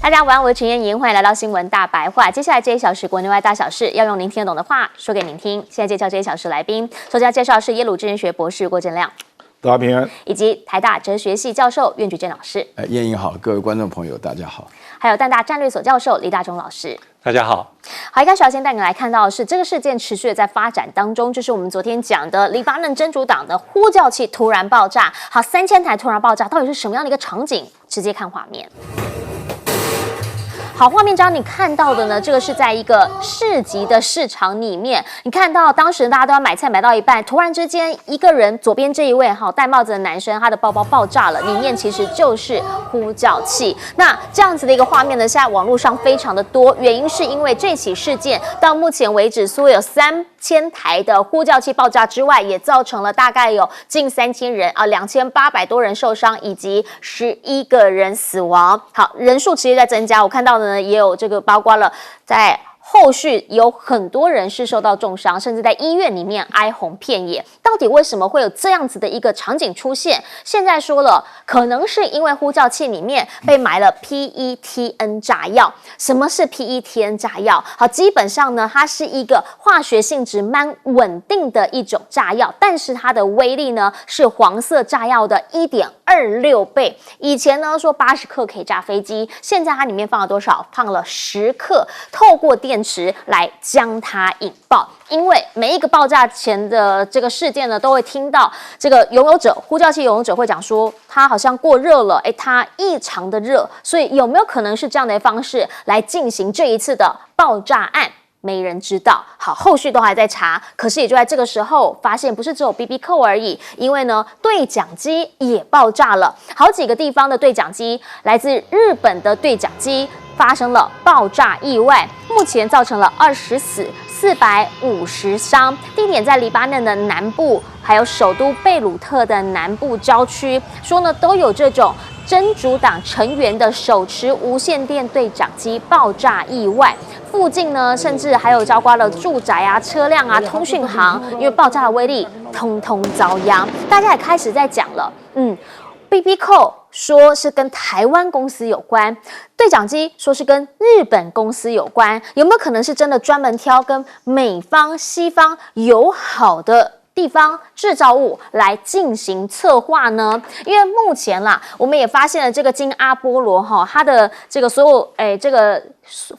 大家晚安，我是陈燕莹，欢迎来到新闻大白话。接下来这一小时国内外大小事，要用您听得懂的话说给您听。现在介绍这一小时来宾，首先要介绍是耶鲁政治学博士郭正亮，大家平安，以及台大哲学系教授苑菊珍老师。燕莹好，各位观众朋友大家好。还有淡大战略所教授李大中老师。大家好。好，一开始要先带你来看到的是这个事件持续的在发展当中，就是我们昨天讲的黎巴嫩真主党的呼叫器突然爆炸。好，3000台突然爆炸，到底是什么样的一个场景？直接看画面。好，画面上你看到的呢，这个是在一个市集的市场里面，你看到当时大家都要买菜，买到一半，突然之间一个人，左边这一位戴帽子的男生，他的包包爆炸了，里面其实就是呼叫器。那这样子的一个画面呢，现在网络上非常的多，原因是因为这起事件到目前为止，所有3000台的呼叫器爆炸之外，也造成了大概有近3000人2800多人受伤，以及11个人死亡。好，人数持续在增加，我看到的呢也有这个包括了在后续有很多人是受到重伤，甚至在医院里面哀鸿遍野。到底为什么会有这样子的一个场景出现？现在说了，可能是因为呼叫器里面被埋了 PETN 炸药。什么是 PETN 炸药？好，基本上呢，它是一个化学性质蛮稳定的一种炸药，但是它的威力呢是黄色炸药的1.26倍。以前呢说80克可以炸飞机，现在它里面放了多少？放了10克，透过电池来将它引爆。因为每一个爆炸前的这个事件呢，都会听到这个拥有者呼叫器拥有者会讲说，它好像过热了，它异常的热，所以有没有可能是这样的方式来进行这一次的爆炸案？没人知道。好，后续都还在查，可是也就在这个时候发现，不是只有 BB 扣而已，因为呢，对讲机也爆炸了，好几个地方的对讲机，来自日本的对讲机发生了爆炸意外，目前造成了20死，450伤，地点在黎巴嫩的南部，还有首都贝鲁特的南部郊区，说呢都有这种真主党成员的手持无线电对讲机爆炸意外。附近呢，甚至还有包括了住宅啊、车辆啊、通讯行，因为爆炸的威力，通通遭殃。大家也开始在讲了，BB 扣说是跟台湾公司有关，对讲机说是跟日本公司有关，有没有可能是真的专门挑跟美方、西方友好的地方制造物来进行策划呢？因为目前啦，我们也发现了这个金阿波罗他的这个所有这个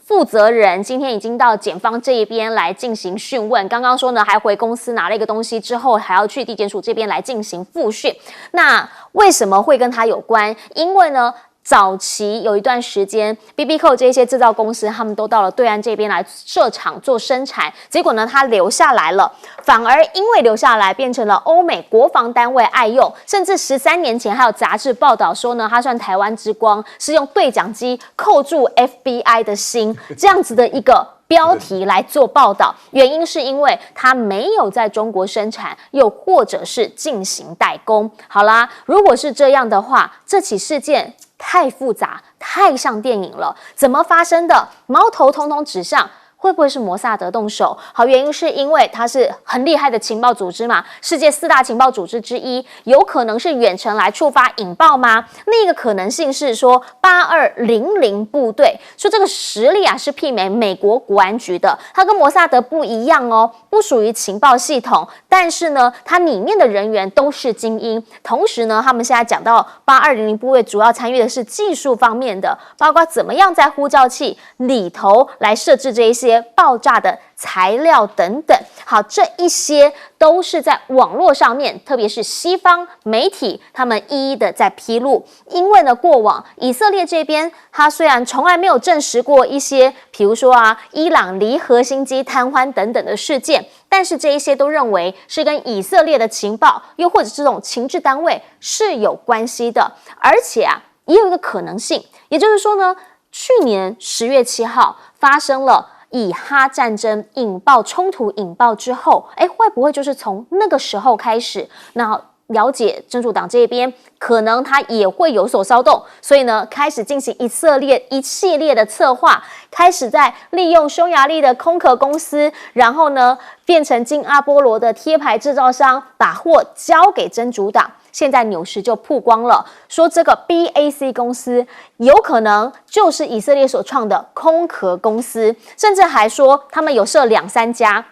负责人今天已经到检方这一边来进行讯问。刚刚说呢，还回公司拿了一个东西之后，还要去地检署这边来进行复讯。那为什么会跟他有关？因为呢，早期有一段时间 ，BB 扣这些制造公司，他们都到了对岸这边来设厂做生产，结果呢，他留下来了，反而因为留下来，变成了欧美国防单位爱用，甚至13年前还有杂志报道说呢，他算台湾之光，是用对讲机扣住 FBI 的心，这样子的一个标题来做报道，原因是因为它没有在中国生产，又或者是进行代工。好啦，如果是这样的话，这起事件太复杂，太像电影了，怎么发生的？矛头通通指向会不会是摩萨德动手？好，原因是因为它是很厉害的情报组织嘛，世界4大情报组织之一，有可能是远程来触发引爆吗？另一个可能性是说8200部队，说这个实力是媲美美国国安局的，它跟摩萨德不一样哦，不属于情报系统，但是呢，它里面的人员都是精英。同时呢，他们现在讲到8200部队主要参与的是技术方面的，包括怎么样在呼叫器里头来设置这一些爆炸的材料等等。好，这一些都是在网络上面，特别是西方媒体，他们一一的在披露。因为呢，过往以色列这边，他虽然从来没有证实过一些，比如说伊朗离核心机瘫痪等等的事件，但是这一些都认为是跟以色列的情报，又或者这种情治单位是有关系的。而且也有一个可能性，也就是说呢，去年10月7号发生了以哈战争引爆冲突引爆之后，会不会就是从那个时候开始，那了解真主党这边可能他也会有所骚动，所以呢，开始进行一系列的策划，开始在利用匈牙利的空壳公司，然后呢变成金阿波罗的贴牌制造商，把货交给真主党。现在纽时就曝光了，说这个 BAC 公司有可能就是以色列所创的空壳公司，甚至还说他们有设2、3家。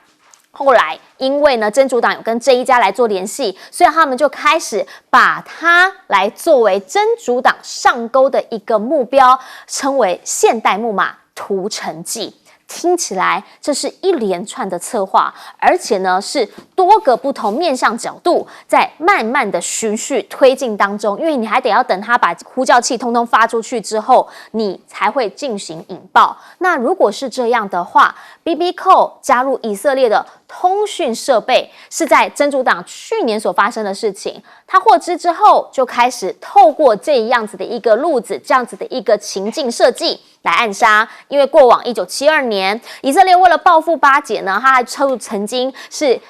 后来，因为呢，真主党有跟这一家来做联系，所以他们就开始把它来作为真主党上钩的一个目标，称为现代木马屠城记。听起来这是一连串的策划，而且呢是多个不同面向角度在慢慢的循序推进当中，因为你还得要等他把呼叫器通通发出去之后，你才会进行引爆。那如果是这样的话 ，BBCO 加入以色列的通讯设备是在真主党去年所发生的事情，他获知之后就开始透过这样子的一个路子，这样子的一个情境设计来暗杀。因为过往1972年，以色列为了报复巴解呢，他还曾经是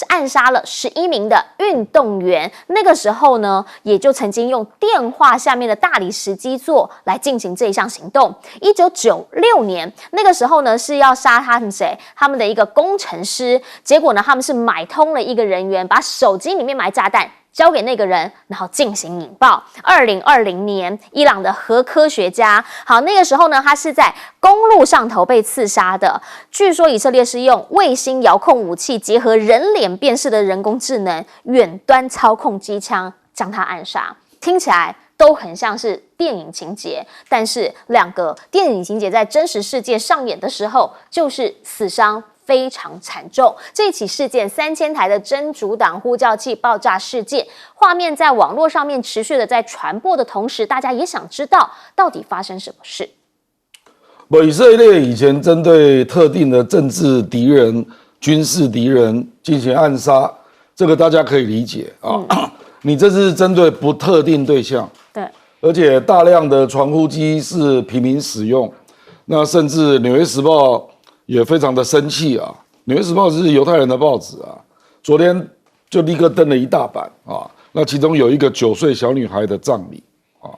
暗杀了11名的运动员。那个时候呢，也就曾经用电话下面的大理石基座来进行这一项行动。1996年，那个时候呢是要杀他们谁？他们的一个工程师。结果呢，他们是买通了一个人员，把手机里面埋炸弹交给那个人，然后进行引爆。2020年，伊朗的核科学家，好，那个时候呢，他是在公路上头被刺杀的。据说以色列是用卫星遥控武器结合人脸辨识的人工智能，远端操控机枪将他暗杀。听起来都很像是电影情节，但是2个电影情节在真实世界上演的时候，就是死伤非常惨重。这起事件3000台的真主党呼叫器爆炸事件，画面在网络上面持续的在传播的同时，大家也想知道到底发生什么事。以色列以前针对特定的政治敌人、军事敌人进行暗杀，这个大家可以理解啊。你这是针对不特定对象，对，而且大量的传呼机是平民使用，那甚至《纽约时报》也非常的生气啊。《纽约时报》是犹太人的报纸啊，昨天就立刻登了一大版啊。那其中有一个9岁小女孩的葬礼啊，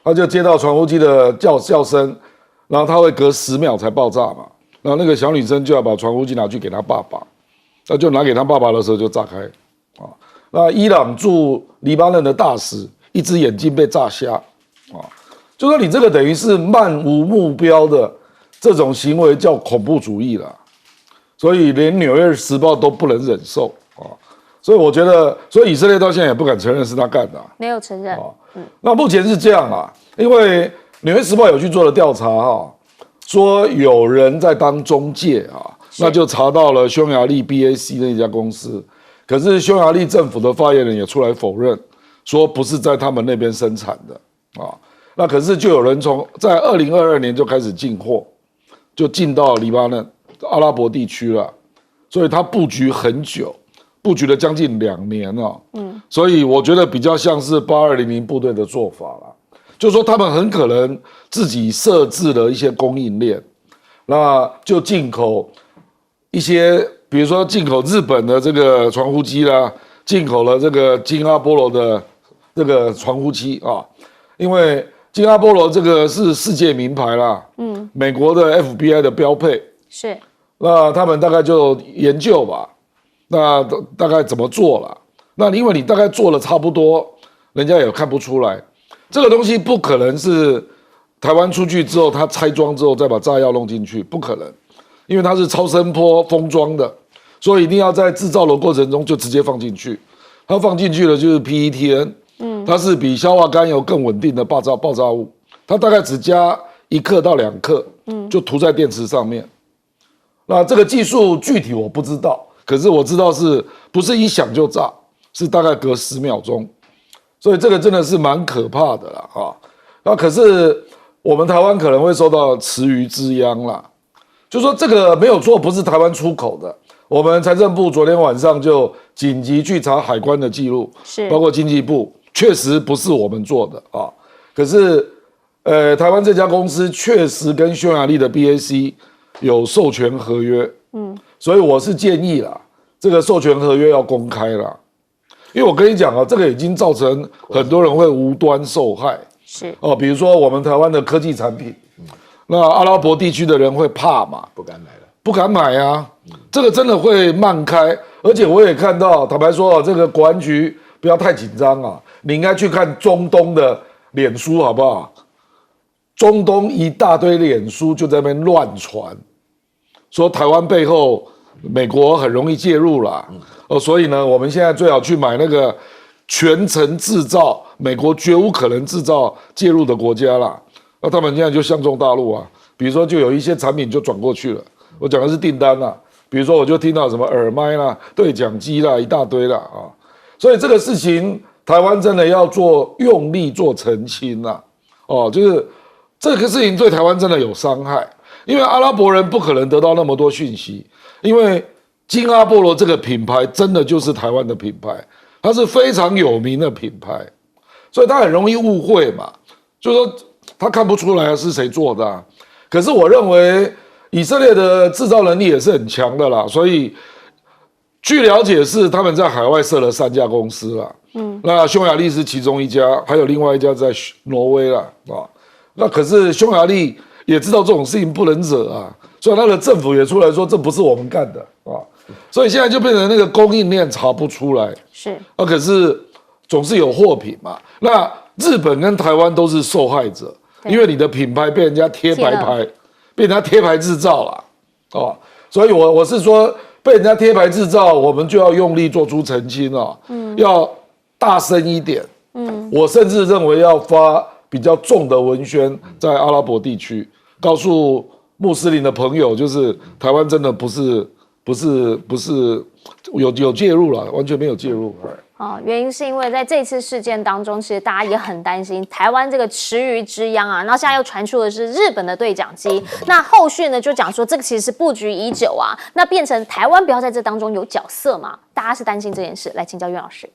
他就接到传呼机的叫声，然后他会隔10秒才爆炸嘛。然后那个小女生就要把传呼机拿去给她爸爸，那就拿给她爸爸的时候就炸开啊。那伊朗驻黎巴嫩的大使一只眼睛被炸瞎啊，就说你这个等于是漫无目标的这种行为叫恐怖主义啦，所以连《纽约时报》都不能忍受啊。所以我觉得，所以以色列到现在也不敢承认是他干的，没有承认。那目前是这样啊，因为《纽约时报》有去做了调查哈，说有人在当中介啊，那就查到了匈牙利 BAC 那家公司。可是匈牙利政府的发言人也出来否认，说不是在他们那边生产的啊。那可是就有人在2022年就开始进货，就进到黎巴嫩、阿拉伯地区了，所以他布局很久，布局了将近2年啊。所以我觉得比较像是8200部队的做法啦，就是说他们很可能自己设置了一些供应链，那就进口一些。比如说进口日本的这个传呼机啦，进口了这个金阿波罗的这个传呼机啊，因为金阿波罗这个是世界名牌啦，美国的 FBI 的标配是，那他们大概就研究吧，那大概怎么做啦？那因为你大概做了差不多，人家也看不出来，这个东西不可能是台湾出去之后，他拆装之后再把炸药弄进去，不可能，因为它是超声波封装的。所以一定要在制造的过程中就直接放进去，它放进去的就是 PETN，它是比硝化甘油更稳定的爆炸物，它大概只加1克到2克，就涂在电池上面。那这个技术具体我不知道，可是我知道是不是一响就炸，是大概隔10秒钟，所以这个真的是蛮可怕的啦啊。那可是我们台湾可能会受到池鱼之殃啦，就说这个没有错，不是台湾出口的。我们财政部昨天晚上就紧急去查海关的记录，包括经济部，确实不是我们做的啊。可是，台湾这家公司确实跟匈牙利的 BAC 有授权合约，所以我是建议啦，这个授权合约要公开啦。因为我跟你讲啊，这个已经造成很多人会无端受害。是哦，比如说我们台湾的科技产品，那阿拉伯地区的人会怕嘛，不敢买了。不敢买啊，这个真的会慢开。而且我也看到，坦白说啊，这个国安局不要太紧张啊，你应该去看中东的脸书好不好？中东一大堆脸书就在那边乱传，说台湾背后美国很容易介入啦。所以呢，我们现在最好去买那个全程制造，美国绝无可能制造介入的国家啦。那他们现在就相中大陆啊，比如说就有一些产品就转过去了。我讲的是订单啦，比如说我就听到什么耳麦啦、对讲机啦，一大堆啦啊。所以这个事情，台湾真的要用力做澄清啦。哦，就是这个事情对台湾真的有伤害，因为阿拉伯人不可能得到那么多讯息，因为金阿波罗这个品牌真的就是台湾的品牌，它是非常有名的品牌，所以他很容易误会嘛，就是说他看不出来是谁做的啊。可是我认为以色列的制造能力也是很强的啦，所以据了解是他们在海外设了3家公司啦，那匈牙利是其中一家，还有另外一家在挪威啦啊。那可是匈牙利也知道这种事情不能惹啊，所以他的政府也出来说这不是我们干的啊，所以现在就变成那个供应链查不出来，是啊，可是总是有货品嘛。那日本跟台湾都是受害者，因为你的品牌被人家贴白牌。被人家贴牌制造了，哦，所以我是说，被人家贴牌制造，我们就要用力做出澄清啊，要大声一点，我甚至认为要发比较重的文宣在阿拉伯地区，告诉穆斯林的朋友，就是台湾真的不是有介入了，完全没有介入。原因是因为在这次事件当中，其实大家也很担心台湾这个池鱼之殃啊，然后现在又传出的是日本的对讲机，那后续呢就讲说这个其实是布局已久啊，那变成台湾不要在这当中有角色嘛，大家是担心这件事，来请教岳老师。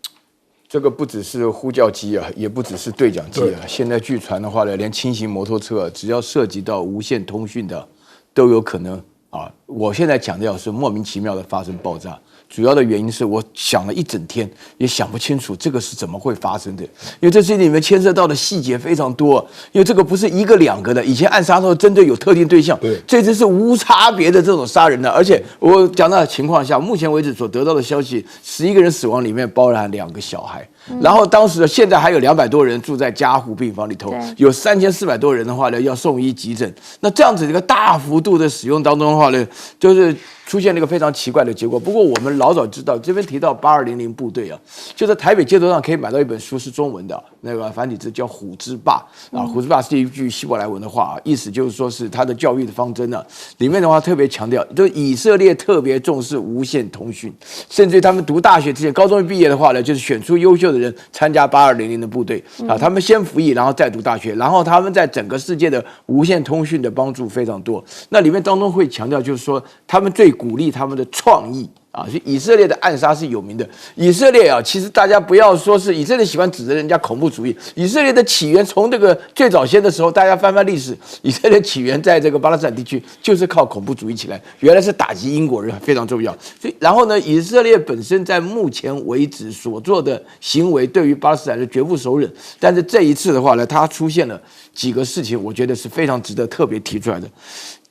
这个不只是呼叫机啊，也不只是对讲机啊，现在据传的话呢，连轻型摩托车啊，只要涉及到无线通讯的，都有可能啊。我现在讲的是莫名其妙的发生爆炸。主要的原因是我想了一整天，也想不清楚这个是怎么会发生的，因为这事情里面牵涉到的细节非常多，因为这个不是1个2个的，以前暗杀的时候针对有特定对象，这次是无差别的这种杀人的，而且我讲到的情况下，目前为止所得到的消息，11个人死亡里面包含2个小孩，然后当时现在还有200多人住在加护病房里头，有3400多人的话呢要送医急诊，那这样子一个大幅度的使用当中的话呢，就是出现了一个非常奇怪的结果。不过我们老早知道，这边提到8200部队啊，就在台北街头上可以买到一本书，是中文的，那个繁体字叫《虎之霸》啊，《虎之霸》是一句希伯来文的话，意思就是说是他的教育的方针啊。里面的话特别强调，就以色列特别重视无线通讯，甚至于他们读大学之前，高中毕业的话呢，就是选出优秀的人参加8200的部队啊，他们先服役，然后再读大学，然后他们在整个世界的无线通讯的帮助非常多。那里面当中会强调，就是说他们最鼓励他们的创意啊，所以以色列的暗杀是有名的。以色列啊，其实大家不要说是以色列喜欢指责人家恐怖主义，以色列的起源从这个最早先的时候，大家翻翻历史，以色列起源在这个巴勒斯坦地区就是靠恐怖主义起来，原来是打击英国人非常重要。所以然后呢，以色列本身在目前为止所做的行为，对于巴勒斯坦人绝不手软。但是这一次的话呢，它出现了几个事情，我觉得是非常值得特别提出来的。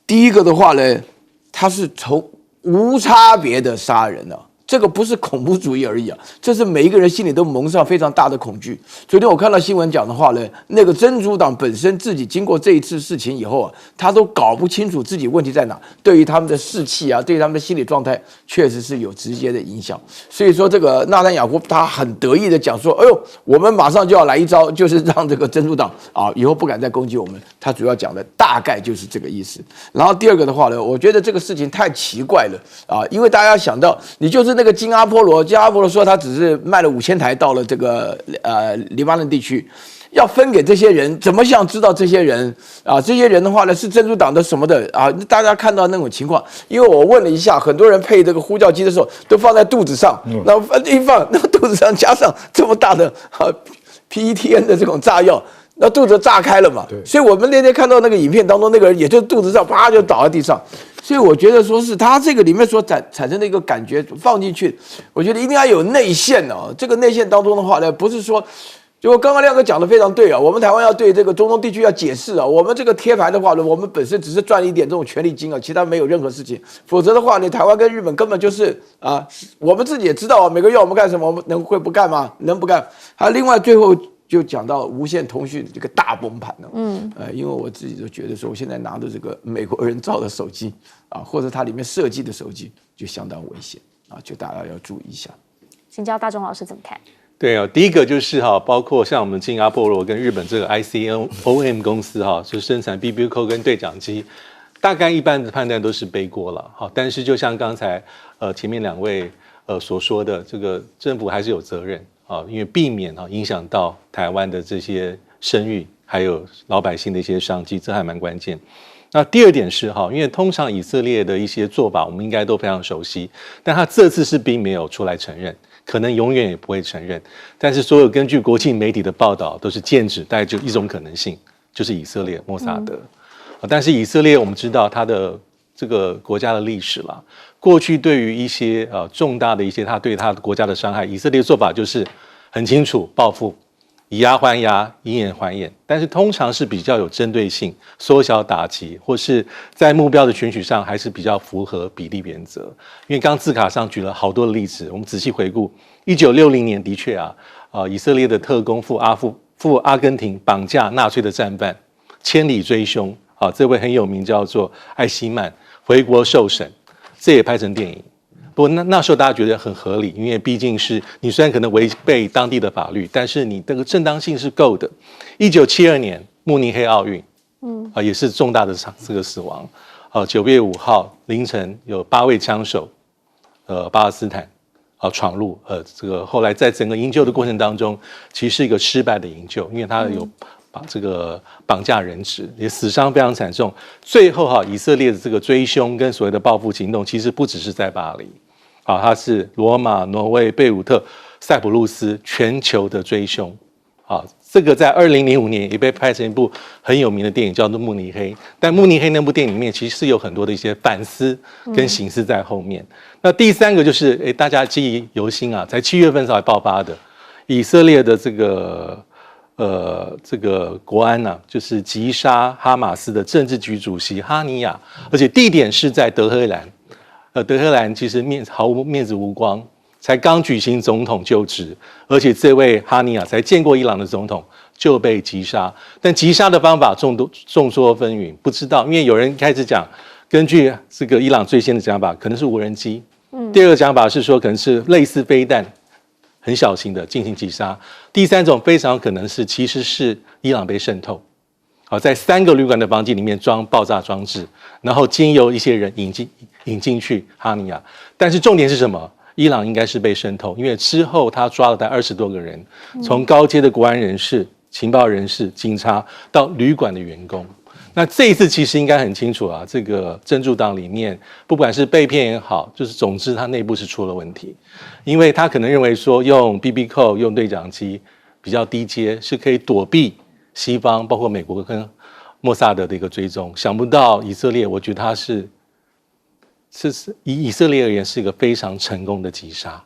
第一个的话呢，它是从无差别的杀人啊，这个不是恐怖主义而已啊，这是每一个人心里都蒙上非常大的恐惧。昨天我看到新闻讲的话呢，那个真主党本身自己经过这一次事情以后啊，他都搞不清楚自己问题在哪，对于他们的士气啊，对于他们的心理状态，确实是有直接的影响。所以说，这个纳坦雅胡他很得意的讲说：“哎呦，我们马上就要来一招，就是让这个真主党啊以后不敢再攻击我们。”他主要讲的大概就是这个意思。然后第二个的话呢，我觉得这个事情太奇怪了啊，因为大家想到你就是那个金阿波罗说他只是卖了5000台到了这个黎巴嫩地区，要分给这些人，怎么想知道这些人啊？这些人的话呢是真主党的什么的啊？大家看到那种情况，因为我问了一下，很多人配这个呼叫机的时候都放在肚子上，然后一放，那个肚子上加上这么大的PETN 的这种炸药。那肚子炸开了嘛。所以我们那天看到那个影片当中，那个人也就肚子上啪就倒在地上。所以我觉得说是他这个里面所产生的一个感觉放进去，我觉得一定要有内线哦。这个内线当中的话呢，不是说。就刚刚亮哥讲的非常对啊，我们台湾要对这个中东地区要解释啊，我们这个贴牌的话呢，我们本身只是赚一点这种权利金啊，其他没有任何事情，否则的话呢，台湾跟日本根本就是啊，我们自己也知道啊，每个月我们干什么，我们会不干吗？能不干？还有另外最后就讲到无线通讯这个大崩盘了，因为我自己都觉得说，我现在拿的这个美国人造的手机啊，或者它里面设计的手机就相当危险啊，就大家要注意一下。请教大钟老师怎么看？对啊，第一个就是包括像我们新加坡跟日本这个 ICOM 公司就生产 BBQ 跟对讲机，大概一般的判断都是背锅了但是就像刚才前面两位所说的，这个政府还是有责任因为避免影响到台湾的这些声誉，还有老百姓的一些商机，这还蛮关键。那第二点是因为通常以色列的一些做法，我们应该都非常熟悉，但他这次是并没有出来承认。可能永远也不会承认，但是所有根据国际媒体的报道都是剑指，大概就一种可能性，就是以色列莫萨德。但是以色列我们知道它的这个国家的历史啦，过去对于一些重大的一些他对他的国家的伤害，以色列做法就是很清楚报复，以牙还牙，以眼还眼，但是通常是比较有针对性，缩小打击，或是在目标的选取上还是比较符合比例原则。因为刚字卡上举了好多的例子，我们仔细回顾，1960年的确以色列的特工赴阿根廷绑架纳粹的战犯，千里追凶这位很有名叫做艾希曼回国受审，这也拍成电影。不过那时候大家觉得很合理，因为毕竟是你虽然可能违背当地的法律，但是你这个正当性是够的。1972年慕尼黑奥运，也是重大的这个死亡。9月5号凌晨有8位枪手，巴勒斯坦闯入，这个后来在整个营救的过程当中，其实是一个失败的营救，因为他有把这个绑架人质，也死伤非常惨重。最后以色列的这个追凶跟所谓的报复行动，其实不只是在巴黎。它是罗马、挪威、贝鲁特、塞浦路斯全球的追凶。这个在2005年也被拍成一部很有名的电影，叫做《慕尼黑》。但《慕尼黑》那部电影里面其实是有很多的一些反思跟省思在后面。那第三个就是大家记忆犹新在7月份才爆发的以色列的这个国安就是击杀哈马斯的政治局主席哈尼亚，而且地点是在德黑兰。德黑兰其实毫无面子无光，才刚举行总统就职，而且这位哈尼亚才见过伊朗的总统就被击杀，但击杀的方法众说纷纭，不知道，因为有人开始讲，根据这个伊朗最先的讲法，可能是无人机，第二个讲法是说可能是类似飞弹，很小型的进行击杀，第三种非常有可能是其实是伊朗被渗透。在3个旅馆的房间里面装爆炸装置，然后经由一些人引进去哈尼亚。但是重点是什么？伊朗应该是被渗透，因为之后他抓了大概20多个人，从高阶的国安人士、情报人士、警察到旅馆的员工。那这一次其实应该很清楚这个真主党里面，不管是被骗也好，就是总之他内部是出了问题，因为他可能认为说用 BBQ 用对讲机比较低阶是可以躲避西方包括美国跟莫萨德的一个追踪，想不到以色列，我觉得它是以以色列而言是一个非常成功的击杀。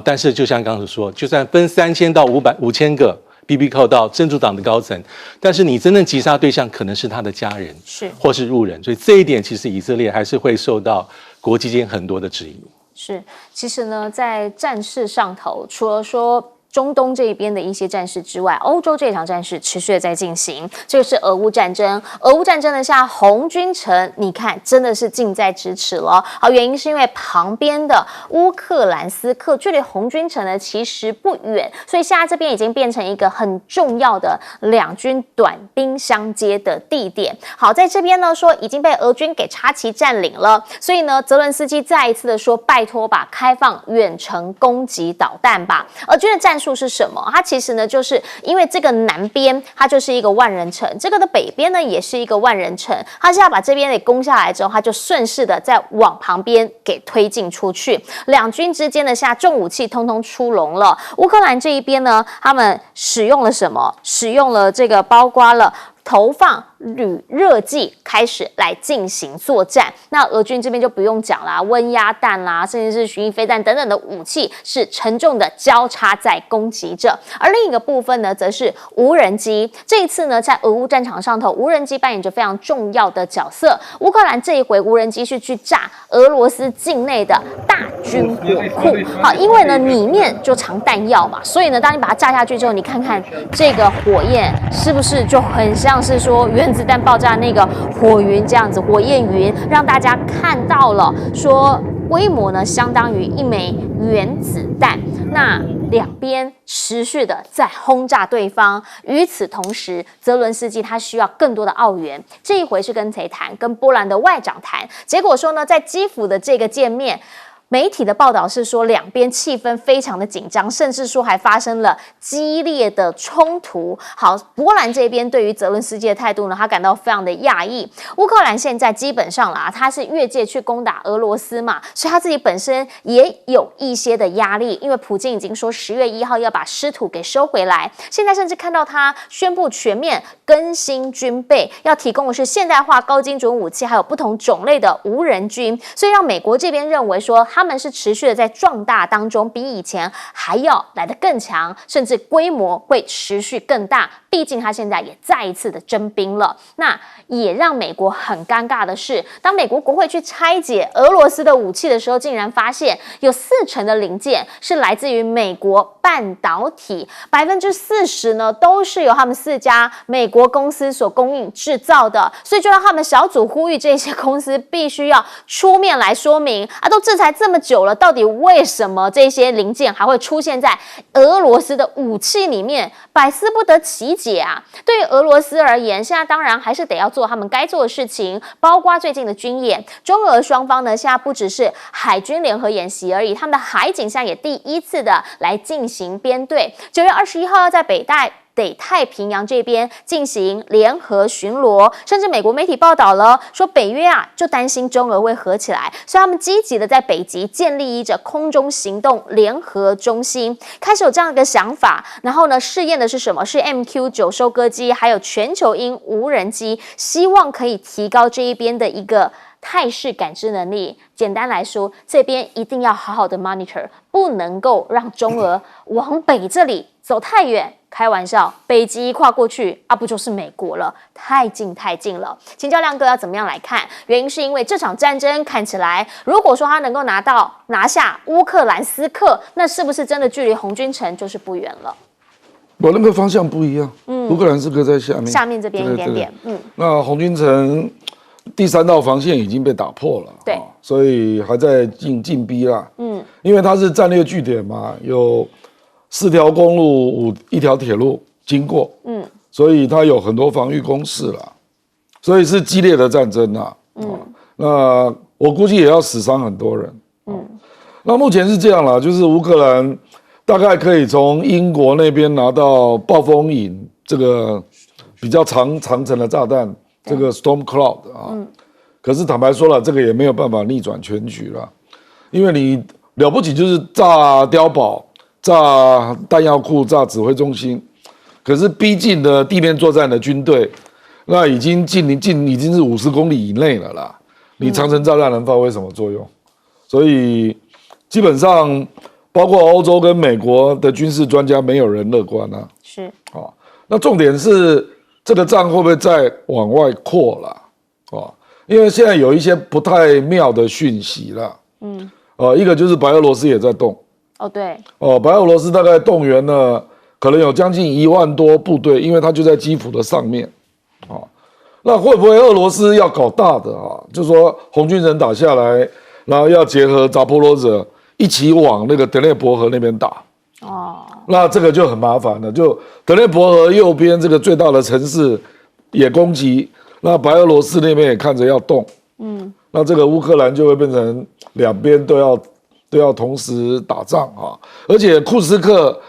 但是就像刚才说，就算分3000到5000个 BBQ 到真主党的高层，但是你真正击杀对象可能是他的家人，或是路人，所以这一点其实以色列还是会受到国际间很多的质疑。是，其实呢，在战事上头，除了说中东这一边的一些战事之外，欧洲这场战事持续的在进行，这个是俄乌战争。俄乌战争的下，红军城你看真的是近在咫尺了。好，原因是因为旁边的乌克兰斯克距离红军城呢其实不远，所以现在这边已经变成一个很重要的两军短兵相接的地点。好，在这边呢说已经被俄军给插旗占领了，所以呢泽伦斯基再一次的说，拜托吧，开放远程攻击导弹吧。俄军的战术术是什么？它其实呢，就是因为这个南边它就是一个万人城，这个的北边呢也是一个万人城，它是要把这边给攻下来之后，它就顺势的再往旁边给推进出去。两军之间的下重武器通通出笼了。乌克兰这一边呢，他们使用了什么？使用了这个包括了投放旅热剂开始来进行作战，那俄军这边就不用讲啦，温压弹啦，甚至是巡弋飞弹等等的武器是沉重的交叉在攻击着。而另一个部分呢，则是无人机。这一次呢，在俄乌战场上头，无人机扮演着非常重要的角色。乌克兰这一回无人机是去炸俄罗斯境内的大军火库，好，因为呢里面就藏弹药嘛，所以呢，当你把它炸下去之后，你看看这个火焰是不是就很像是说原子弹爆炸那个火云这样子，火焰云，让大家看到了说规模呢相当于一枚原子弹。那两边持续的在轰炸对方，与此同时，泽伦斯基他需要更多的澳元。这一回是跟谁谈？跟波兰的外长谈。结果说呢，在基辅的这个见面，媒体的报道是说，两边气氛非常的紧张，甚至说还发生了激烈的冲突。好，波兰这边对于泽伦斯基的态度呢，他感到非常的讶异。乌克兰现在基本上啦，他是越界去攻打俄罗斯嘛，所以他自己本身也有一些的压力，因为普京已经说10月1号要把失土给收回来，现在甚至看到他宣布全面更新军备，要提供的是现代化高精准武器，还有不同种类的无人军，所以让美国这边认为说，他们是持续的在壮大当中，比以前还要来得更强，甚至规模会持续更大。毕竟他现在也再一次的征兵了。那也让美国很尴尬的是，当美国国会去拆解俄罗斯的武器的时候，竟然发现有40%的零件是来自于美国半导体，40%呢都是由他们4家美国公司所供应制造的，所以就让他们小组呼吁这些公司必须要出面来说明啊，都制裁这么久了，到底为什么这些零件还会出现在俄罗斯的武器里面，百思不得其解啊！对于俄罗斯而言，现在当然还是得要做他们该做的事情，包括最近的军演。中俄双方呢，现在不只是海军联合演习而已，他们的海警现在也第一次的来进行编队。9月21号要在北太平洋这边进行联合巡逻，甚至美国媒体报道了说，北约啊就担心中俄会合起来，所以他们积极的在北极建立一着空中行动联合中心，开始有这样一个想法。然后呢，试验的是什么？是 MQ9 收割机，还有全球鹰无人机，希望可以提高这一边的一个态势感知能力。简单来说，这边一定要好好的 monitor， 不能够让中俄往北这里走太远。开玩笑，北极一跨过去啊，不就是美国了？太近太近了。请教亮哥要怎么样来看？原因是因为这场战争看起来，如果说他能够拿下乌克兰斯克，那是不是真的距离红军城就是不远了？我那个方向不一样，乌克兰斯克在下面这边一点点，那红军城第3道防线已经被打破了，对，所以还在进逼啦，因为它是战略据点嘛，有4条公路、1条铁路经过，所以它有很多防御工事啦，所以是激烈的战争啦，那我估计也要死伤很多人，那目前是这样啦，就是乌克兰大概可以从英国那边拿到暴风影这个比较长程的炸弹，这个 Storm Cloud 啊，可是坦白说了，这个也没有办法逆转全局了，因为你了不起就是炸碉堡、炸弹药库、炸指挥中心，可是逼近的地面作战的军队，那已经已经是50公里以内了啦，你长程炸弹能发挥什么作用？所以基本上，包括欧洲跟美国的军事专家，没有人乐观啊。是啊，那重点是这个仗会不会再往外扩啦？啊，因为现在有一些不太妙的讯息啦。一个就是白俄罗斯也在动。哦，对。白俄罗斯大概动员了，可能有将近1万多部队，因为它就在基辅的上面。那会不会俄罗斯要搞大的啊？就是说红军城打下来，然后要结合扎波罗热一起往那个德涅伯河那边打。那这个就很麻烦了。就德涅伯河右边这个最大的城市也攻击，那白俄罗斯那边也看着要动。那这个乌克兰就会变成两边都要同时打仗啊。而且库斯克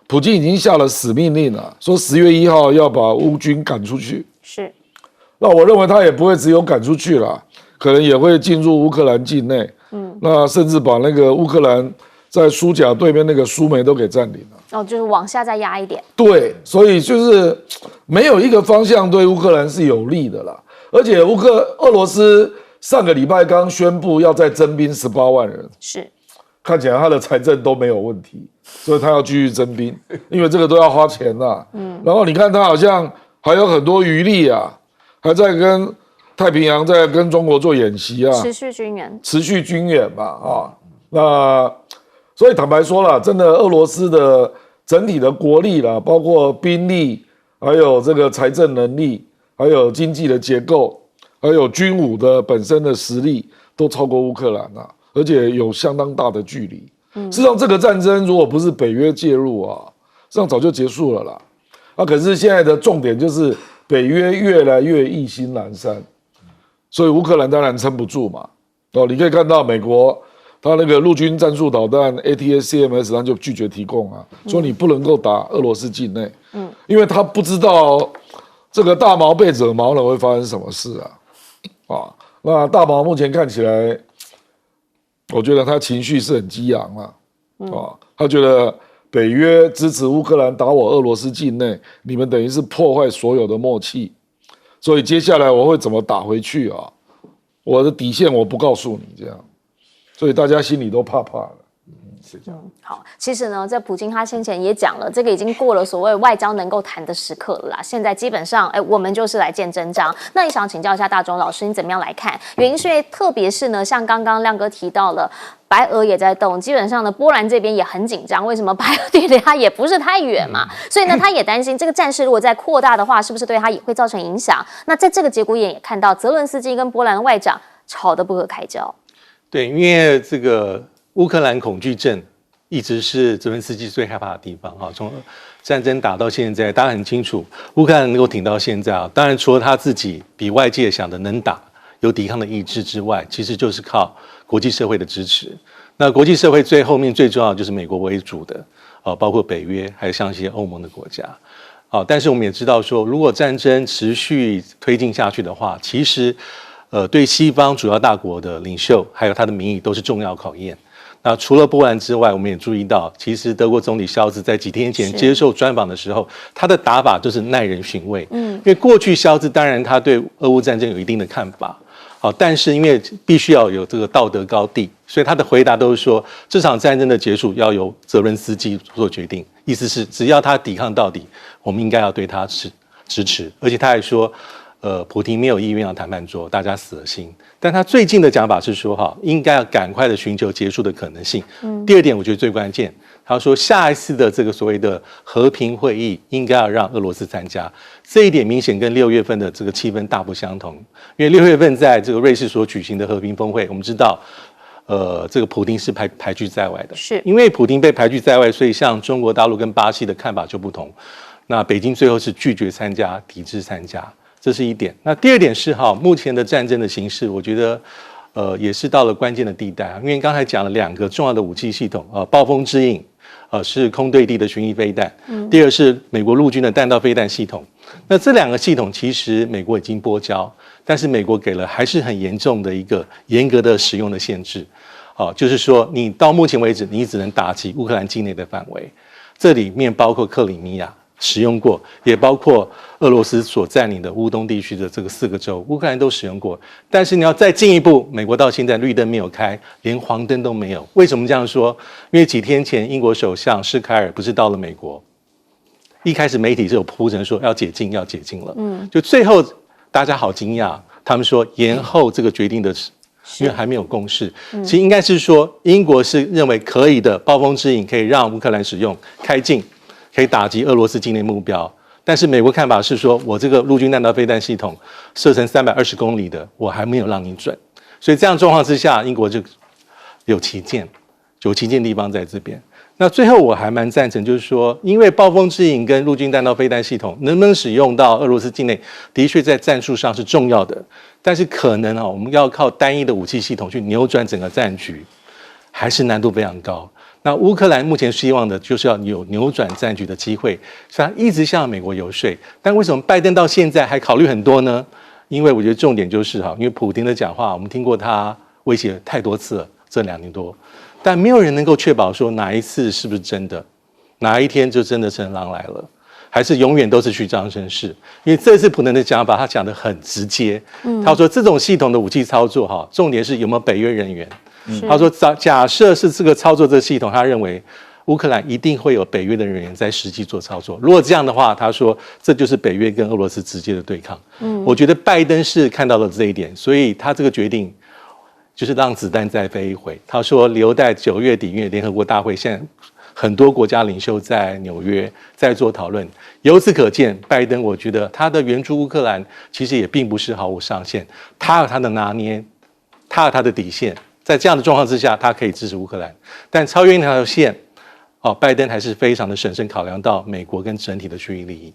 普京已经下了死命令了，说10月1号要把乌军赶出去。是，那我认为他也不会只有赶出去了，可能也会进入乌克兰境内。那甚至把那个乌克兰在苏甲对面那个苏梅都给占领了。就是往下再压一点。对，所以就是没有一个方向对乌克兰是有利的啦。而且俄罗斯上个礼拜刚宣布要再征兵18万人，是，看起来他的财政都没有问题，所以他要继续征兵，因为这个都要花钱啦。然后你看他好像还有很多余力啊，还在跟太平洋在跟中国做演习啊，持续军援嘛啊。那所以坦白说了，真的俄罗斯的整体的国力啦，包括兵力，还有这个财政能力，还有经济的结构，还有军武的本身的实力，都超过乌克兰啊，而且有相当大的距离。事实上，这个战争如果不是北约介入啊，实际上早就结束了啦。可是现在的重点就是北约越来越意兴阑珊，所以乌克兰当然撑不住嘛。你可以看到美国他那个陆军战术导弹 ATACMS 他就拒绝提供啊，说你不能够打俄罗斯境内，因为他不知道这个大毛被惹毛了会发生什么事啊。那大毛目前看起来，我觉得他情绪是很激昂他觉得北约支持乌克兰打我俄罗斯境内，你们等于是破坏所有的默契，所以接下来我会怎么打回去啊？我的底线我不告诉你，这样，所以大家心里都怕怕了。是这样。好，其实呢，在普京他先前也讲了，这个已经过了所谓外交能够谈的时刻了啦。现在基本上，我们就是来见真章。那也想请教一下大中老师，你怎么样来看？原因是因为特别是呢，像刚刚亮哥提到了。白俄也在动，基本上呢，波兰这边也很紧张。为什么？白俄距离他也不是太远嘛，所以呢，他也担心这个战事如果再扩大的话，是不是对他也会造成影响？那在这个节骨眼也看到泽伦斯基跟波兰的外长吵得不可开交。对，因为这个乌克兰恐惧症一直是泽伦斯基最害怕的地方啊。从战争打到现在，大家很清楚，乌克兰能够挺到现在啊，当然除了他自己比外界想的能打。有抵抗的意志之外，其实就是靠国际社会的支持。那国际社会最后面最重要的就是美国为主的，包括北约，还有像一些欧盟的国家。但是我们也知道说，如果战争持续推进下去的话，其实对西方主要大国的领袖还有他的民意都是重要考验。那除了波兰之外，我们也注意到，其实德国总理肖兹在几天前接受专访的时候，他的打法就是耐人寻味。因为过去肖兹当然他对俄乌战争有一定的看法。但是因为必须要有这个道德高地，所以他的回答都是说，这场战争的结束要由泽伦斯基做决定，意思是只要他抵抗到底，我们应该要对他支持。而且他还说，普丁没有意愿要谈判桌，大家死了心。但他最近的讲法是说，应该要赶快的寻求结束的可能性。第二点，我觉得最关键，他说下一次的这个所谓的和平会议应该要让俄罗斯参加。这一点明显跟6月份的这个气氛大不相同，因为6月份在这个瑞士所举行的和平峰会，我们知道，这个普丁是排拒在外的，是因为普丁被排拒在外，所以像中国大陆跟巴西的看法就不同。那北京最后是拒绝参加，抵制参加，这是一点。那第二点是目前的战争的形势，我觉得也是到了关键的地带，因为刚才讲了2个重要的武器系统，暴风之影。是空对地的巡弋飞弹，第二是美国陆军的弹道飞弹系统。那这2个系统其实美国已经拨交，但是美国给了还是很严重的一个严格的使用的限制。就是说你到目前为止你只能打击乌克兰境内的范围，这里面包括克里米亚使用过，也包括俄罗斯所占领的乌东地区的这个4个州，乌克兰都使用过。但是你要再进一步，美国到现在绿灯没有开，连黄灯都没有。为什么这样说？因为几天前英国首相施凯尔不是到了美国，一开始媒体是有铺陈说要解禁了，就最后大家好惊讶，他们说延后这个决定的因为还没有共识。其实应该是说英国是认为可以的，暴风之影可以让乌克兰使用，开禁。可以打击俄罗斯境内目标，但是美国看法是说，我这个陆军弹道飞弹系统射程320公里的，我还没有让你准，所以这样状况之下，英国就有旗舰地方在这边。那最后我还蛮赞成，就是说，因为暴风之影跟陆军弹道飞弹系统能不能使用到俄罗斯境内，的确在战术上是重要的，但是可能我们要靠单一的武器系统去扭转整个战局，还是难度非常高。那乌克兰目前希望的就是要有扭转战局的机会，所以他一直向美国游说。但为什么拜登到现在还考虑很多呢？因为我觉得重点就是因为普丁的讲话，我们听过他威胁太多次了，这2年多，但没有人能够确保说哪一次是不是真的，哪一天就真的成狼来了。还是永远都是虚张声势，因为这次普丁的讲法，他讲得很直接。他说这种系统的武器操作，重点是有没有北约人员。他说假设是这个操作这个系统，他认为乌克兰一定会有北约的人员在实际做操作。如果这样的话，他说这就是北约跟俄罗斯直接的对抗。我觉得拜登是看到了这一点，所以他这个决定就是让子弹再飞一回。他说留待9月底，因为联合国大会现在很多国家领袖在纽约在做讨论，由此可见，拜登我觉得他的援助乌克兰其实也并不是毫无上限，他有他的拿捏，他有他的底线，在这样的状况之下，他可以支持乌克兰，但超越那条线，拜登还是非常的审慎考量到美国跟整体的区域利益。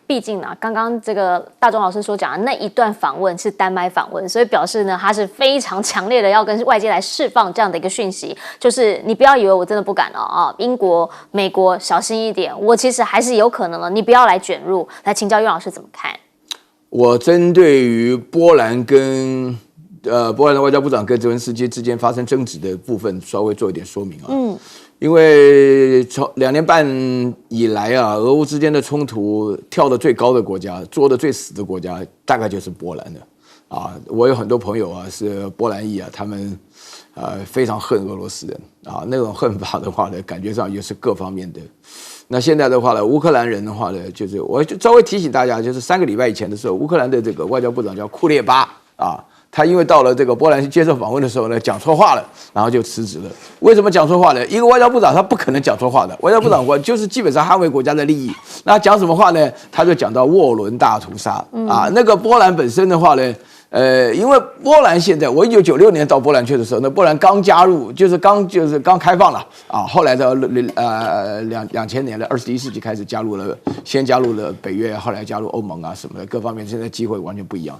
毕竟呢，刚刚这个大钟老师所讲的那一段访问是丹麦访问，所以表示呢，他是非常强烈的要跟外界来释放这样的一个讯息，就是你不要以为我真的不敢了英国、美国小心一点，我其实还是有可能了，你不要来卷入。来请教岳老师怎么看？我针对于波兰跟波兰的外交部长跟泽连斯基之间发生争执的部分，稍微做一点说明因为从2年半以来俄乌之间的冲突跳得最高的国家，做得最死的国家，大概就是波兰了我有很多朋友是波兰裔他们非常恨俄罗斯人那种恨法的话呢，感觉上也是各方面的。那现在的话呢，乌克兰人的话呢，就是我就稍微提醒大家，就是3个礼拜以前的时候，乌克兰的这个外交部长叫库列巴他因为到了这个波兰接受访问的时候呢，讲错话了，然后就辞职了。为什么讲错话呢？一个外交部长他不可能讲错话的，外交部长就是基本上捍卫国家的利益。那讲什么话呢？他就讲到沃伦大屠杀那个波兰本身的话呢。因为波兰现在，我1996年到波兰去的时候，那波兰刚加入，就是刚开放了后来到2000年的21世纪开始加入了，先加入了北约，后来加入欧盟什么的，各方面现在机会完全不一样。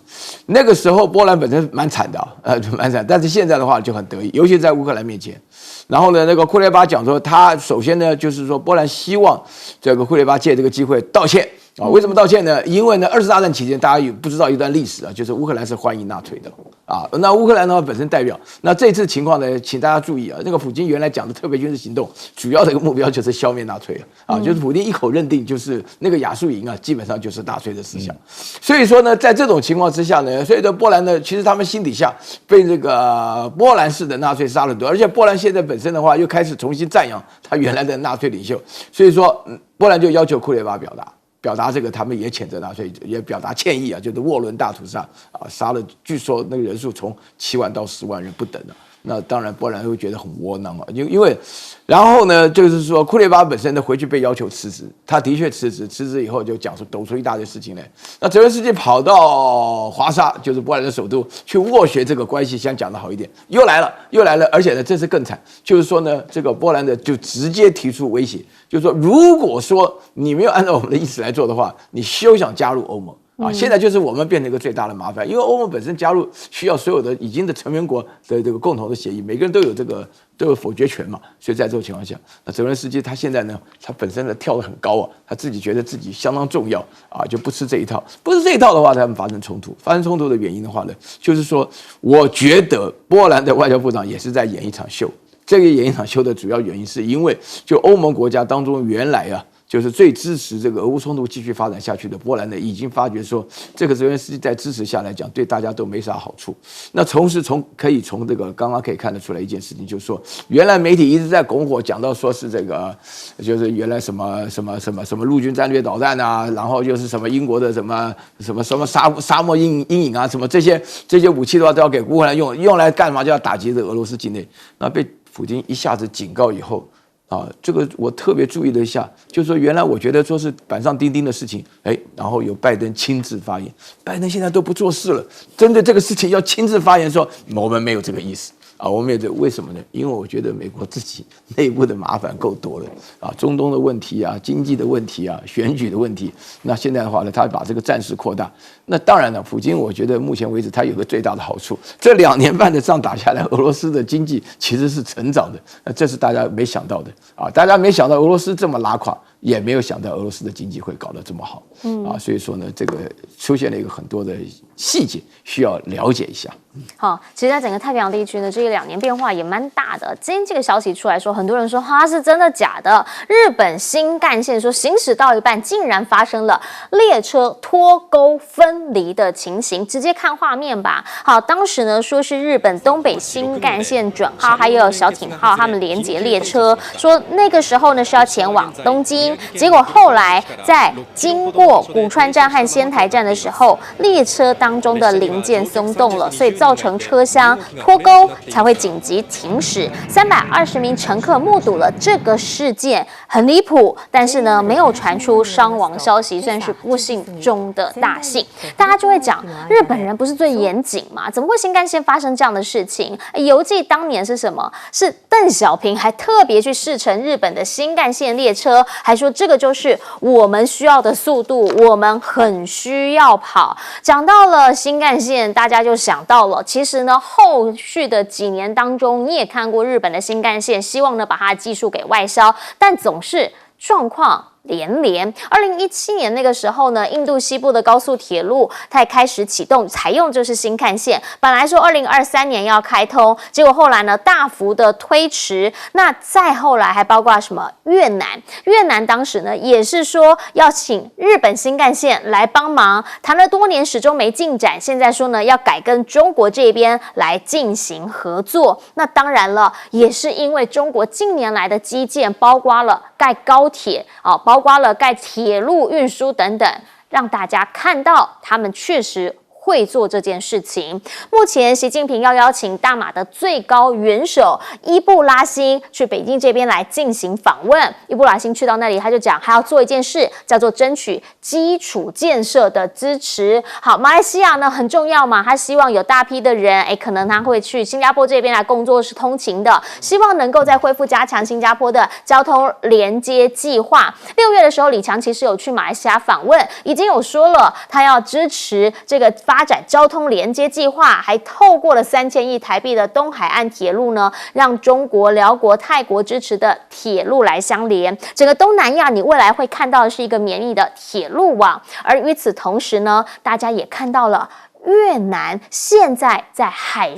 那个时候波兰本身蛮惨的蛮惨，但是现在的话就很得意，尤其在乌克兰面前。然后呢，那个库列巴讲说，他首先呢就是说，波兰希望这个库列巴借这个机会道歉。为什么道歉呢？因为呢，2次大战期间，大家有不知道一段历史就是乌克兰是欢迎纳粹的那乌克兰的话本身代表，那这次情况呢，请大家注意那个普京原来讲的特别军事行动，主要的一个目标就是消灭纳粹就是普京一口认定就是那个亚速营基本上就是纳粹的思想。所以说呢，在这种情况之下呢，所以的波兰呢，其实他们心底下被这个波兰式的纳粹杀了很多，而且波兰现在本身的话又开始重新赞扬他原来的纳粹领袖，所以说波兰就要求库列巴表达这个，他们也谴责纳粹，也表达歉意就是沃伦大屠杀杀了，据说那个人数从7万到10万人不等那当然波兰会觉得很窝囊因为，然后呢，就是说库列巴本身呢回去被要求辞职，他的确辞职以后就抖出一大堆事情来。那泽连斯基跑到华沙，就是波兰的首都，去斡旋这个关系，想讲得好一点，又来了，而且呢这次更惨，就是说呢，这个波兰的就直接提出威胁，就是说如果说你没有按照我们的意思来做的话，你休想加入欧盟。现在就是我们变成一个最大的麻烦，因为欧盟本身加入需要所有的已经的成员国的这个共同的协议，每个人都有否决权嘛，所以在这种情况下，那泽连斯基他现在呢，他本身呢跳得很高他自己觉得自己相当重要就不吃这一套，不吃这一套的话，他们发生冲突的原因的话呢，就是说，我觉得波兰的外交部长也是在演一场秀，这个演一场秀的主要原因是因为就欧盟国家当中原来就是最支持这个俄乌冲突继续发展下去的波兰呢，已经发觉说，这个泽连斯基在支持下来讲，对大家都没啥好处。那可以从这个刚刚可以看得出来一件事情，就是说，原来媒体一直在拱火，讲到说是这个，就是原来什么陆军战略导弹然后又是什么英国的什么沙漠阴影什么这些武器的话都要给乌克兰用来干嘛？就要打击这个俄罗斯境内。那被普京一下子警告以后。这个我特别注意了一下，就是说原来我觉得说是板上钉钉的事情，然后由拜登亲自发言，拜登现在都不做事了，针对这个事情要亲自发言说我们没有这个意思我们也为什么呢？因为我觉得美国自己内部的麻烦够多了中东的问题经济的问题选举的问题。那现在的话呢，他把这个战事扩大。那当然了，普京我觉得目前为止他有个最大的好处，这2年半的仗打下来，俄罗斯的经济其实是成长的，这是大家没想到的大家没想到俄罗斯这么拉垮，也没有想到俄罗斯的经济会搞得这么好所以说呢，这个出现了一个很多的细节需要了解一下。好，其实在整个太平洋地区呢，这2年变化也蛮大的。今天这个消息出来说，很多人说哈是真的假的？日本新干线说行驶到一半，竟然发生了列车脱钩分离的情形，直接看画面吧。好，当时呢说是日本东北新干线准号还有小艇号他们连接列车，说那个时候呢是要前往东京，结果后来在经过古川站和仙台站的时候，列车当中的零件松动了，所以造成车厢脱钩，才会紧急停驶。320名乘客目睹了这个事件，很离谱，但是呢，没有传出伤亡消息，算是不幸中的大幸。大家就会讲，日本人不是最严谨吗？怎么会新干线发生这样的事情？犹记当年是什么？是邓小平还特别去试乘日本的新干线列车，还说这个就是我们需要的速度，我们很需要跑。讲到了新干线，大家就想到了。其实呢，后续的几年当中，你也看过日本的新干线，希望呢把它的技术给外销，但总是状况连连。2017年那个时候呢，印度西部的高速铁路它也开始启动，采用就是新干线。本来说2023年要开通，结果后来呢大幅的推迟。那再后来还包括什么越南？越南当时呢也是说要请日本新干线来帮忙，谈了多年始终没进展。现在说呢要改跟中国这边来进行合作。那当然了，也是因为中国近年来的基建，包括了盖高铁包括了盖铁路运输等等，让大家看到他们确实会做这件事情。目前习近平要邀请大马的最高元首伊布拉辛去北京这边来进行访问。伊布拉辛去到那里，他就讲还要做一件事，叫做争取基础建设的支持。好，马来西亚呢很重要嘛，他希望有大批的人，可能他会去新加坡这边来工作是通勤的，希望能够再恢复加强新加坡的交通连接计划。6月的时候，李强其实有去马来西亚访问，已经有说了他要支持这个发展交通连接计划，还透过了3000亿台币的东海岸铁路呢，让中国、辽国、泰国支持的铁路来相连。整个东南亚，你未来会看到的是一个绵密的铁路网。而与此同时呢，大家也看到了越南现在在海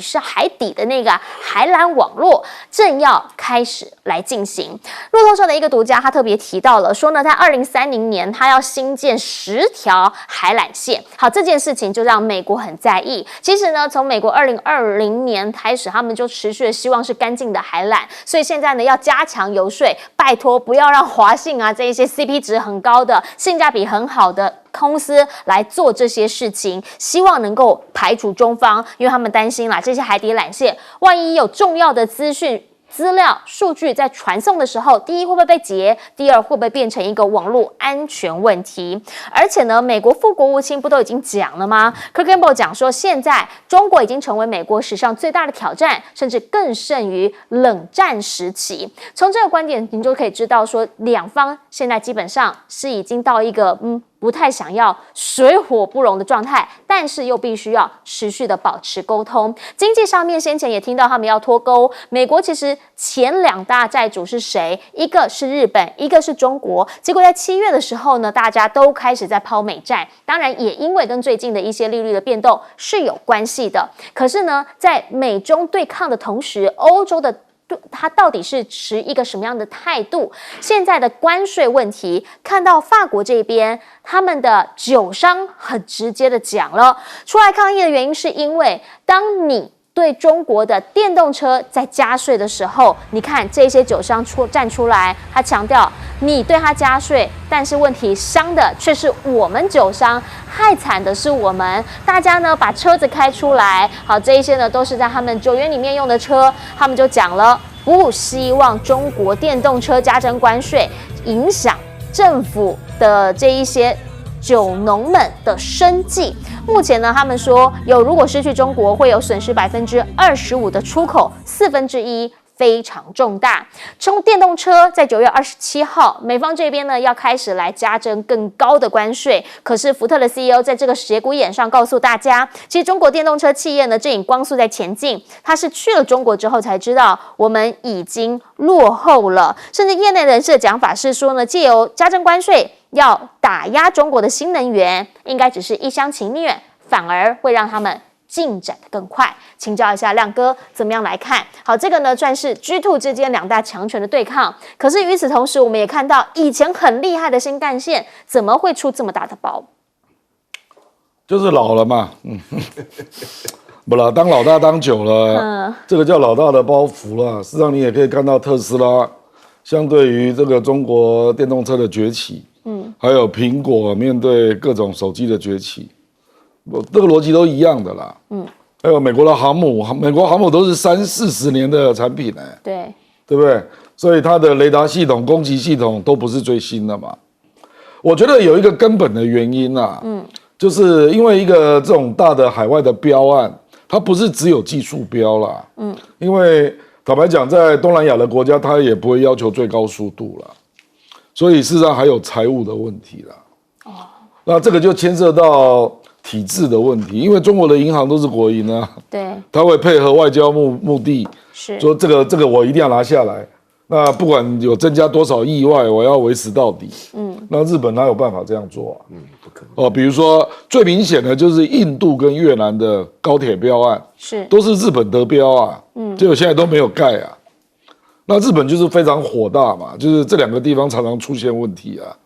底的那个海缆网络正要开始来进行。路透社的一个独家，他特别提到了说呢，在2030年他要新建10条海缆线。好，这件事情就让美国很在意。其实呢，从美国2020年开始，他们就持续的希望是干净的海缆，所以现在呢要加强游说，拜托不要让华信这一些 CP 值很高的、性价比很好的公司来做这些事情，希望能够排除中方，因为他们担心啦，这些海底缆线万一有重要的资讯、资料、数据在传送的时候，第一会不会被截，第二会不会变成一个网络安全问题。而且呢，美国副国务卿不都已经讲了吗？ Kirk Campbell 讲说，现在中国已经成为美国史上最大的挑战，甚至更胜于冷战时期。从这个观点，你就可以知道说，两方现在基本上是已经到一个不太想要水火不容的状态，但是又必须要持续的保持沟通。经济上面，先前也听到他们要脱钩。美国其实前2大债主是谁？一个是日本，一个是中国。结果在7月的时候呢，大家都开始在抛美债，当然也因为跟最近的一些利率的变动是有关系的。可是呢，在美中对抗的同时，欧洲的他到底是持一个什么样的态度？现在的关税问题，看到法国这边他们的酒商很直接的讲了，出来抗议的原因是因为当你对中国的电动车在加税的时候，你看这些酒商站出来，他强调你对他加税，但是问题伤的却是我们酒商，害惨的是我们。大家呢把车子开出来，好，这一些呢都是在他们酒园里面用的车，他们就讲了，不希望中国电动车加征关税，影响政府的这一些酒农们的生计。目前呢，他们说如果失去中国，会有损失25%的出口，1/4。非常重大。电动车在9月27号，美方这边呢要开始来加征更高的关税。可是福特的 CEO 在这个节骨眼上告诉大家，其实中国电动车企业呢正以光速在前进。他是去了中国之后才知道，我们已经落后了。甚至业内人士的讲法是说呢，借由加征关税要打压中国的新能源，应该只是一厢情愿，反而会让他们进展得更快。请教一下亮哥，怎么样来看？好，这个呢算是 G2 之间2大强权的对抗。可是与此同时，我们也看到以前很厉害的新干线，怎么会出这么大的包？就是老了嘛，不啦，当老大当久了，这个叫老大的包袱了。事实上，你也可以看到特斯拉相对于这个中国电动车的崛起，还有苹果面对各种手机的崛起。这个逻辑都一样的啦，还有美国的航母，美国航母都是30-40年的产品呢，对不对？所以它的雷达系统、攻击系统都不是最新的嘛。我觉得有一个根本的原因啊，就是因为一个这种大的海外的标案，它不是只有技术标啦，因为坦白讲，在东南亚的国家，它也不会要求最高速度啦，所以事实上还有财务的问题啦。那这个就牵涉到体制的问题，因为中国的银行都是国营啊，他会配合外交目的，说这个我一定要拿下来。那不管有增加多少意外，我要维持到底。那日本哪有办法这样做啊？不可能。比如说最明显的就是印度跟越南的高铁标案，都是日本得标啊，结果现在都没有盖啊。那日本就是非常火大嘛，就是这2个地方常常出现问题啊。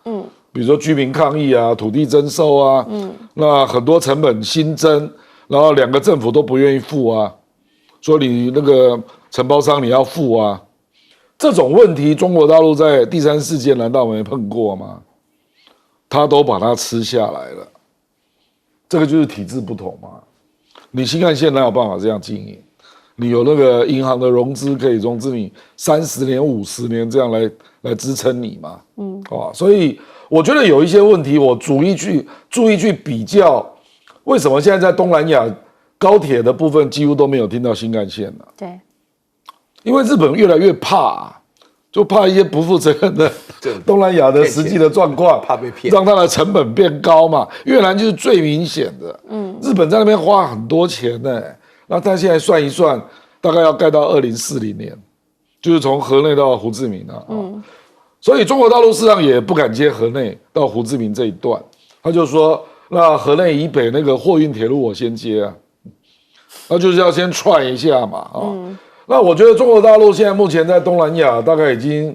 比如说居民抗议啊，土地征收啊，那很多成本新增，然后2个政府都不愿意付啊，说你那个承包商你要付啊，这种问题中国大陆在第3世界难道没碰过吗？他都把它吃下来了，这个就是体制不同嘛。你新干线哪有办法这样经营？你有那个银行的融资可以融资你30年、50年这样来支撑你嘛？所以我觉得有一些问题，我注意去比较，为什么现在在东南亚高铁的部分几乎都没有听到新干线呢？对，因为日本越来越怕，就怕一些不负责任的东南亚的实际的状况，怕被骗，让它的成本变高嘛。越南就是最明显的，日本在那边花很多钱呢，那他现在算一算，大概要盖到2040年，就是从河内到胡志明啊。所以中国大陆事实上也不敢接河内到胡志明这一段，他就说那河内以北那个货运铁路我先接啊，那就是要先串一下嘛那我觉得中国大陆现在目前在东南亚大概已经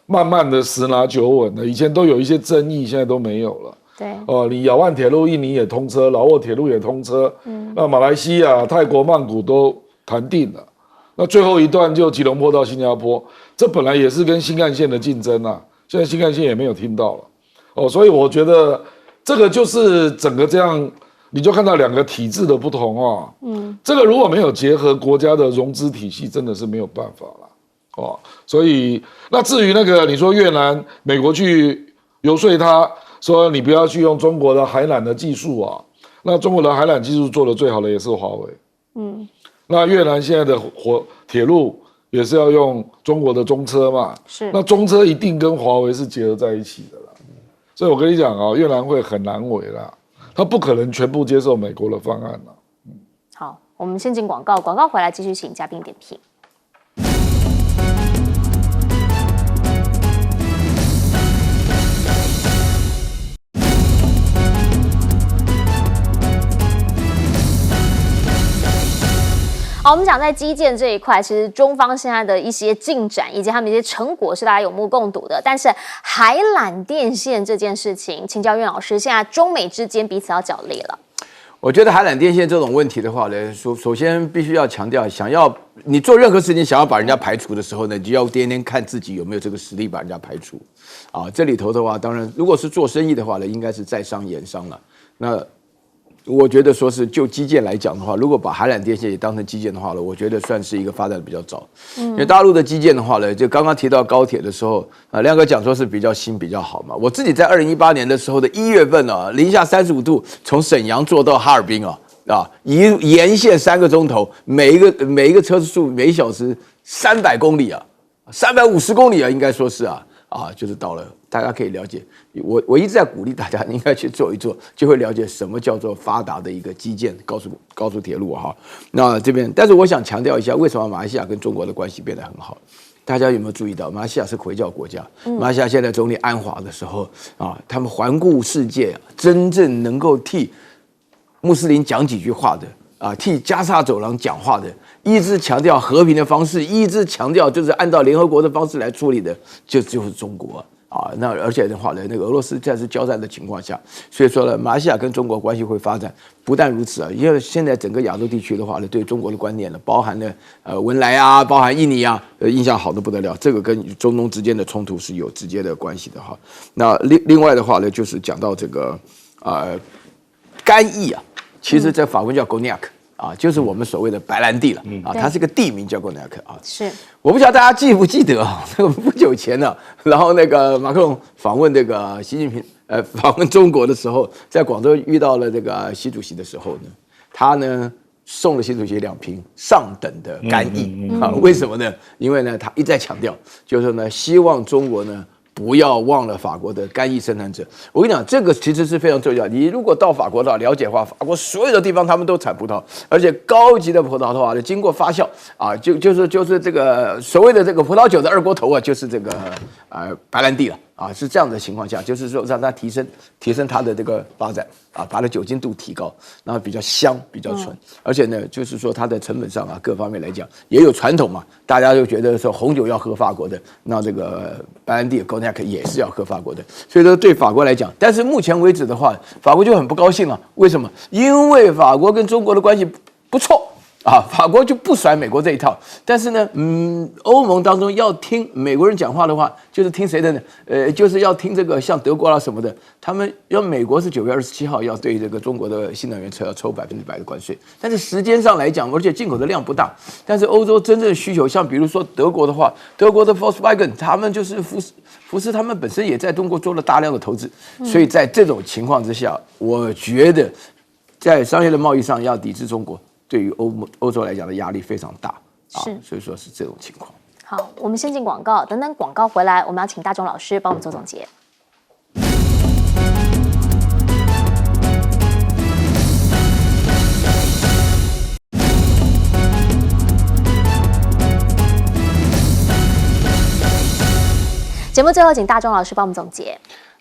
慢慢的十拿九稳了，以前都有一些争议，现在都没有了。你雅万铁路印尼也通车，老挝铁路也通车，那马来西亚、泰国曼谷都谈定了。那最后一段就吉隆坡到新加坡，这本来也是跟新干线的竞争啊，现在新干线也没有听到了，所以我觉得这个就是整个这样，你就看到2个体制的不同啊，这个如果没有结合国家的融资体系，真的是没有办法了，所以那至于那个你说越南、美国去游说他说你不要去用中国的海缆的技术啊，那中国的海缆技术做的最好的也是华为，那越南现在的铁路也是要用中国的中车嘛，那中车一定跟华为是结合在一起的啦，所以我跟你讲越南会很难为啦，他不可能全部接受美国的方案啦。好，我们先进广告，广告回来继续请嘉宾点评。好，我们讲在基建这一块，其实中方现在的一些进展以及他们一些成果是大家有目共睹的。但是海缆电线这件事情，请教苑老师，现在中美之间彼此要角力了。我觉得海缆电线这种问题的话呢，首先必须要强调，你做任何事情想要把人家排除的时候呢，你就要天天看自己有没有这个实力把人家排除。这里头的话，当然如果是做生意的话呢，应该是在商言商了。那我觉得说是就基建来讲的话，如果把海缆电线也当成基建的话呢，我觉得算是一个发展的比较早。因为大陆的基建的话呢，就刚刚提到高铁的时候，亮哥讲说是比较新比较好嘛。我自己在2018年的时候的1月份啊，零下35度，从沈阳坐到哈尔滨啊，沿线3个钟头，每一个车速每小时300公里啊，350公里啊，应该说是就是到了，大家可以了解。我一直在鼓励大家应该去做一做，就会了解什么叫做发达的一个基建高速铁路哈。那这边，但是我想强调一下，为什么马来西亚跟中国的关系变得很好？大家有没有注意到，马来西亚是回教国家？马来西亚现在总理安华的时候他们环顾世界，真正能够替穆斯林讲几句话的替加沙走廊讲话的，一直强调和平的方式，一直强调就是按照联合国的方式来处理的，就是中国那而且的话呢，那个俄罗斯在是交战的情况下，所以说呢，马来西亚跟中国关系会发展。不但如此因为现在整个亚洲地区的话呢，对中国的观念呢，包含了文莱包含印尼印象好得不得了。这个跟中东之间的冲突是有直接的关系的哈。那另外的话呢，就是讲到这个干邑其实在法文叫 Cognac 就是我们所谓的白兰地了它是个地名叫 Cognac 是。我不晓得大家记不记得那个不久前然后那个马克龙访问这个习近平访问中国的时候，在广州遇到了这个习主席的时候呢，他呢送了习主席2瓶上等的干邑为什么呢？因为呢他一再强调，就是呢希望中国呢不要忘了法国的干邑生产者。我跟你讲，这个其实是非常重要。你如果到法国的话，了解的话，法国所有的地方他们都产葡萄，而且高级的葡萄的话呢，经过发酵就是这个所谓的这个葡萄酒的二锅头就是这个白兰地了是这样的情况下，就是说让它提升它的这个发展把它的酒精度提高，然后比较香比较纯，而且呢就是说它的成本上各方面来讲也有传统嘛，大家就觉得说红酒要喝法国的，那这个白兰地 Cognac 也是要喝法国的，所以说对法国来讲，但是目前为止的话，法国就很不高兴了。为什么？因为法国跟中国的关系不错法国就不甩美国这一套，但是呢，欧盟当中要听美国人讲话的话，就是听谁的呢？就是要听这个像德国什么的，他们美国是9月27号要对这个中国的新能源车要抽100%的关税，但是时间上来讲，而且进口的量不大，但是欧洲真正的需求，像比如说德国的话，德国的 Volkswagen 他们就是福斯他们本身也在中国做了大量的投资，所以在这种情况之下，我觉得在商业的贸易上要抵制中国，对于欧洲来讲的压力非常大所以说是这种情况。好，我们先进广告，等广告回来，我们要请大钟老师帮我们做总结。节目最后，请大钟老师帮我们总结。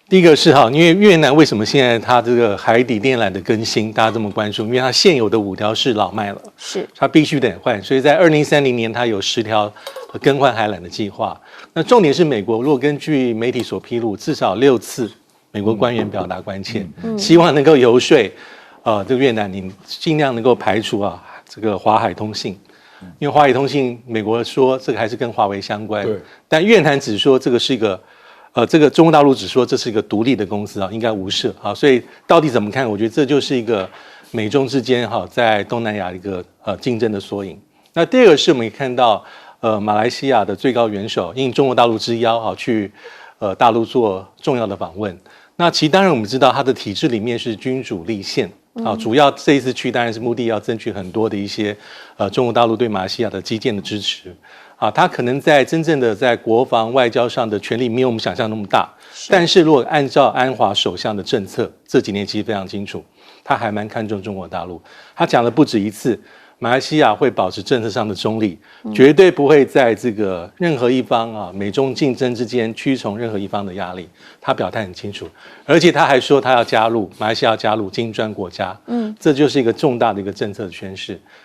第一个是因为越南为什么现在它这个海底电缆的更新大家这么关注？因为它现有的5条是老迈了，是它必须得换，所以在2030年它有10条更换海缆的计划。那重点是美国，如果根据媒体所披露，至少6次美国官员表达关切，希望能够游说这个越南你尽量能够排除这个华海通信。因为华海通信，美国说这个还是跟华为相关，但越南只说这个是一个这个中国大陆只说这是一个独立的公司应该无涉所以到底怎么看？我觉得这就是一个美中之间在东南亚一个竞争的缩影。那第二个是我们看到马来西亚的最高元首应中国大陆之邀去大陆做重要的访问。那其实当然我们知道它的体制里面是君主立宪主要这一次去当然是目的要争取很多的一些中国大陆对马来西亚的基建的支持他可能在真正的在国防外交上的权力没有我们想象那么大，但是如果按照安华首相的政策，这几年其实非常清楚，他还蛮看重中国大陆。他讲了不止一次，马来西亚会保持政策上的中立，绝对不会在这个任何一方美中竞争之间屈从任何一方的压力。他表态很清楚，而且他还说他要加入马来西亚要加入金砖国家，这就是一个重大的一个政策的宣示。